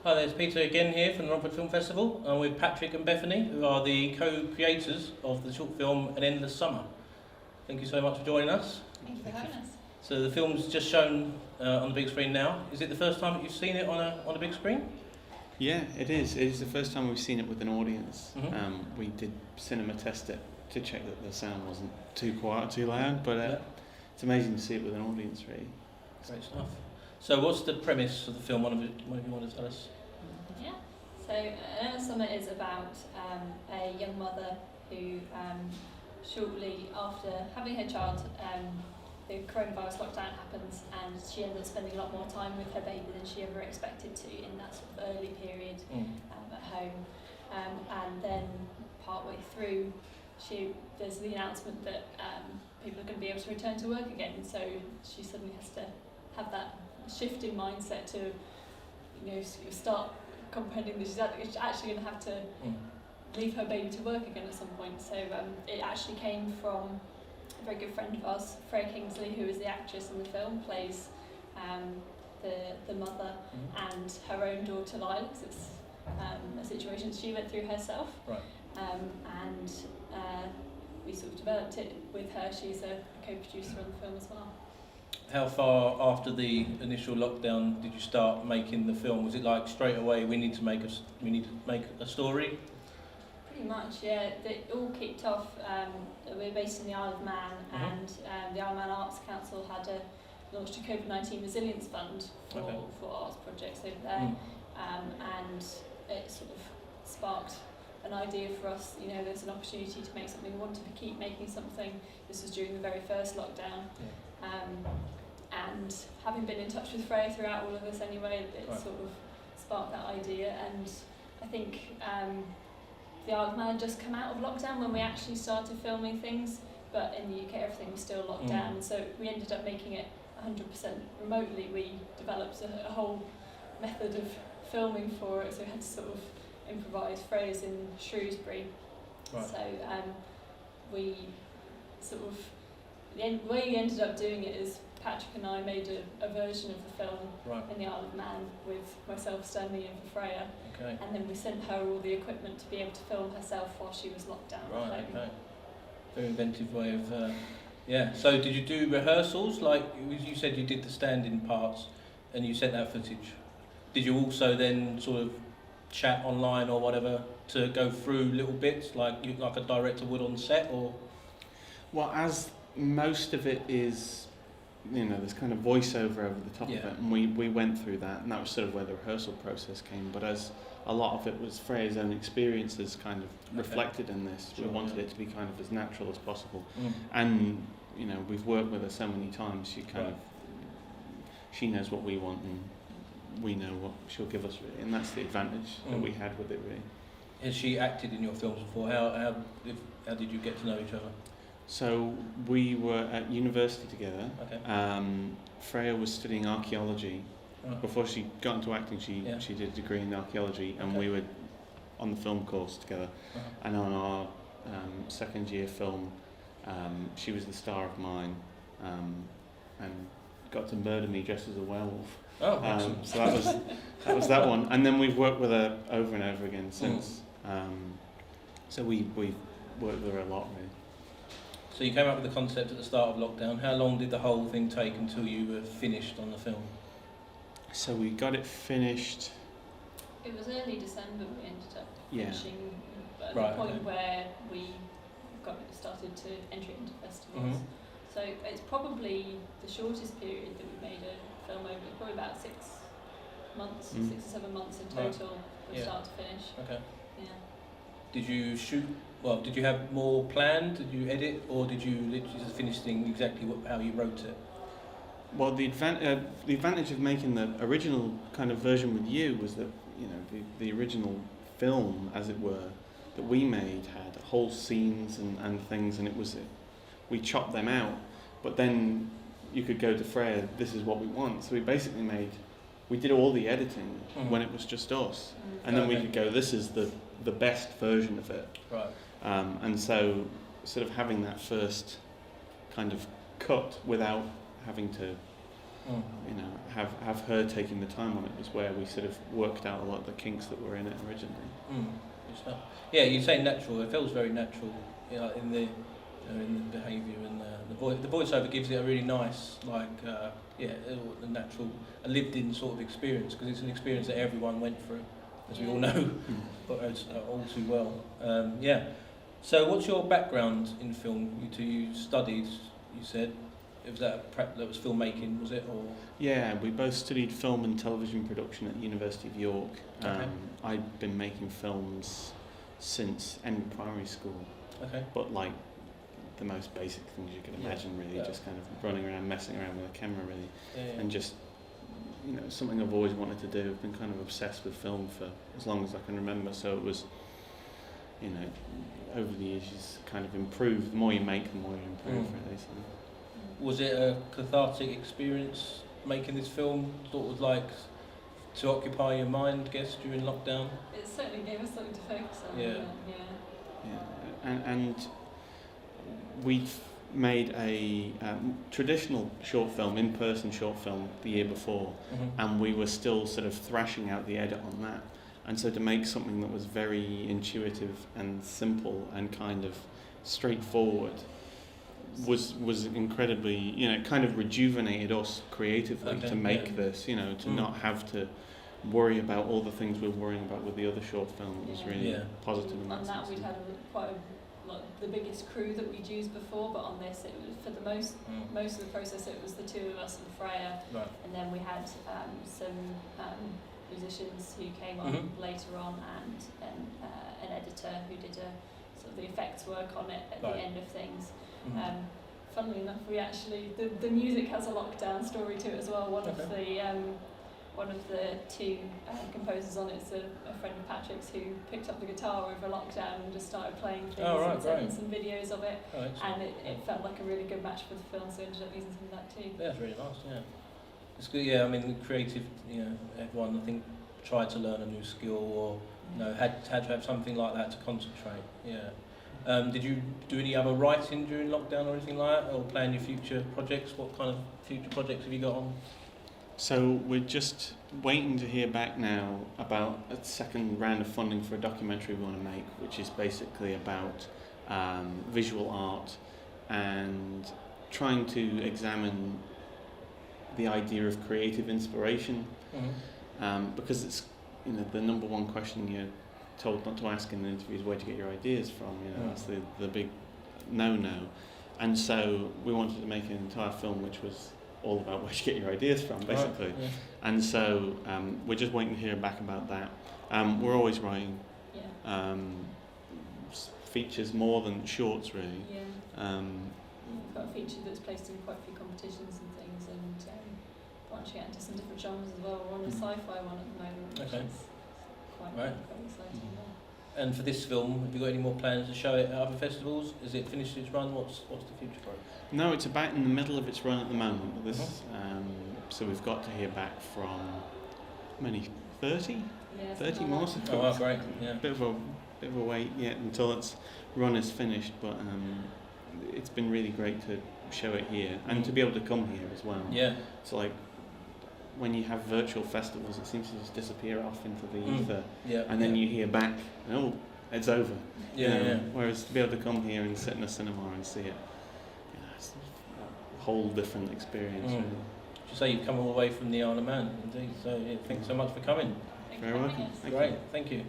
Hi, there's Peter again here from the Romford Film Festival. I'm with Patrick and Bethany, who are the co-creators of the short film An Endless Summer. Thank you so much for joining us. Thank you for having us. So the film's just shown on the big screen now. Is it the first time that you've seen it on a big screen? Yeah, it is. It is the first time we've seen it with an audience. Mm-hmm. We did cinema test it to check that the sound wasn't too quiet or too loud, but it's amazing to see it with an audience, really. Great stuff. So what's the premise of the film? One of you want to tell us? Yeah. So An Endless Summer is about a young mother who, shortly after having her child, the coronavirus lockdown happens, and she ends up spending a lot more time with her baby than she ever expected to in that sort of early period at home. And then partway through, there's the announcement that people are going to be able to return to work again. So she suddenly has to have that shift in mindset to, start comprehending that she's actually going to have to leave her baby to work again at some point. So it actually came from a very good friend of ours, Freya Kingsley, who is the actress in the film, plays the mother and her own daughter Lila, because it's a situation she went through herself. Right. And we sort of developed it with her. She's a co-producer on the film as well. How far after the initial lockdown did you start making the film? Was it like straight away we need to make a story? Pretty much, yeah. It all kicked off. We're based in the Isle of Man, and the Isle of Man Arts Council had launched a COVID-19 resilience fund for arts projects over there, and it sort of sparked an idea for us. There's an opportunity to make something. We wanted to keep making something. This was during the very first lockdown. And having been in touch with Freya throughout all of this anyway, it sort of sparked that idea. And I think the Isle of Man had just come out of lockdown when we actually started filming things, but in the UK everything was still locked down, so we ended up making it 100% remotely. We developed a whole method of filming for it, so we had to sort of improvise. Freya's in Shrewsbury, so we sort of, the way we ended up doing it is Patrick and I made a version of the film in the Isle of Man with myself standing in for Freya, and then we sent her all the equipment to be able to film herself while she was locked down. Right, okay. Very inventive way of... So did you do rehearsals? Like you said you did the stand-in parts and you sent that footage. Did you also then sort of chat online or whatever to go through little bits like a director would on set, or...? Well, as most of it is, there's kind of voiceover over the top of it, and we went through that, and that was sort of where the rehearsal process came. But as a lot of it was Freya's own experiences kind of reflected in this, we wanted it to be kind of as natural as possible. And we've worked with her so many times, she knows what we want, and we know what she'll give us, really, and that's the advantage that we had with it, really. Has she acted in your films before? How did you get to know each other? So we were at university together. Freya was studying archaeology. Before she got into acting, she did a degree in archaeology, and we were on the film course together. And on our second year film, she was the star of mine, and got to murder me dressed as a werewolf. So that was that one. And then we've worked with her over and over again since. So we've worked with her a lot, really. So you came up with the concept at the start of lockdown. How long did the whole thing take until you were finished on the film? So we got it finished... It was early December we ended up finishing, at the point where we started to enter into festivals. So it's probably the shortest period that we've made a film over, probably about 6 months, 6 or 7 months in total from start to finish. Yeah. Did you shoot? Well, did you have more planned? Did you edit, or did you literally just finish things exactly how you wrote it? Well, the advantage of making the original kind of version with you was that the original film, as it were, that we made had whole scenes and things, and we chopped them out. But then you could go to Freya, this is what we want. So we did all the editing when it was just us, and then we could go, this is the best version of it. And so sort of having that first kind of cut without having to you know, have her taking the time on it was where we sort of worked out a lot of the kinks that were in it originally. Yeah, you say natural. It feels very natural, you know, in the behaviour and the voiceover gives it a really nice, the natural, a lived-in sort of experience, because it's an experience that everyone went through, as we all know, all too well. So, what's your background in film? You studied, you said. Was that was filmmaking, was it? Or yeah, we both studied film and television production at the University of York. Okay. I'd been making films since end of primary school. Okay. But like the most basic things you can imagine, really, just kind of running around, messing around with a camera, really, and just, you know, something I've always wanted to do. I've been kind of obsessed with film for as long as I can remember. So it was, you know, over the years, you kind of improve. The more you make, the more you improve, really. So. Was it a cathartic experience making this film, sort of like to occupy your mind, I guess, during lockdown? It certainly gave us something to focus on. And we've made a traditional short film, in-person short film, the year before, and we were still sort of thrashing out the edit on that. And so to make something that was very intuitive and simple and kind of straightforward was incredibly, you know, it kind of rejuvenated us creatively to make this, you know, to not have to worry about all the things we're worrying about with the other short film. It was really positive in that sense. On that we'd had the biggest crew that we'd used before, but on this it was, for the most of the process, it was the two of us and Freya, and then we had some musicians who came on later on, and an editor who did sort of the effects work on it at the end of things. Funnily enough, we actually the music has a lockdown story to it as well. One of the two composers on it's a friend of Patrick's who picked up the guitar over lockdown and just started playing things and sending some videos of it, and it felt like a really good match for the film, so I ended up using some of that too. Yeah, it's really nice. Yeah, it's good. Yeah, I mean, creative. You know, everyone I think tried to learn a new skill or had to have something like that to concentrate. Yeah. Did you do any other writing during lockdown or anything like that, or plan your future projects? What kind of future projects have you got on? So we're just waiting to hear back now about a second round of funding for a documentary we want to make, which is basically about visual art and trying to examine the idea of creative inspiration, because it's, you know, the number one question you're told not to ask in the interviews, where do you get your ideas from? You know, that's the big no-no. And so we wanted to make an entire film which was all about where you get your ideas from, basically. And so we're just waiting to hear back about that. We're always writing features more than shorts, really. We've got a feature that's placed in quite a few competitions and things, and branching out into some different genres as well. We're on a sci-fi one at the moment, which is quite exciting. And for this film, have you got any more plans to show it at other festivals? Is it finished its run? What's the future for it? No, it's about in the middle of its run at the moment. This, so we've got to hear back from how many? 30? 30 more. Oh, wow, great! Yeah. Bit of a wait yet until its run is finished, but it's been really great to show it here and to be able to come here as well. Yeah. It's like when you have virtual festivals, it seems to just disappear off into the ether, and then you hear back, oh, it's over. Whereas to be able to come here and sit in a cinema and see it, it's a whole different experience. Really. You say you've come all the way from the Isle of Man, indeed. So thanks so much for coming. Very welcome. Great, thank you.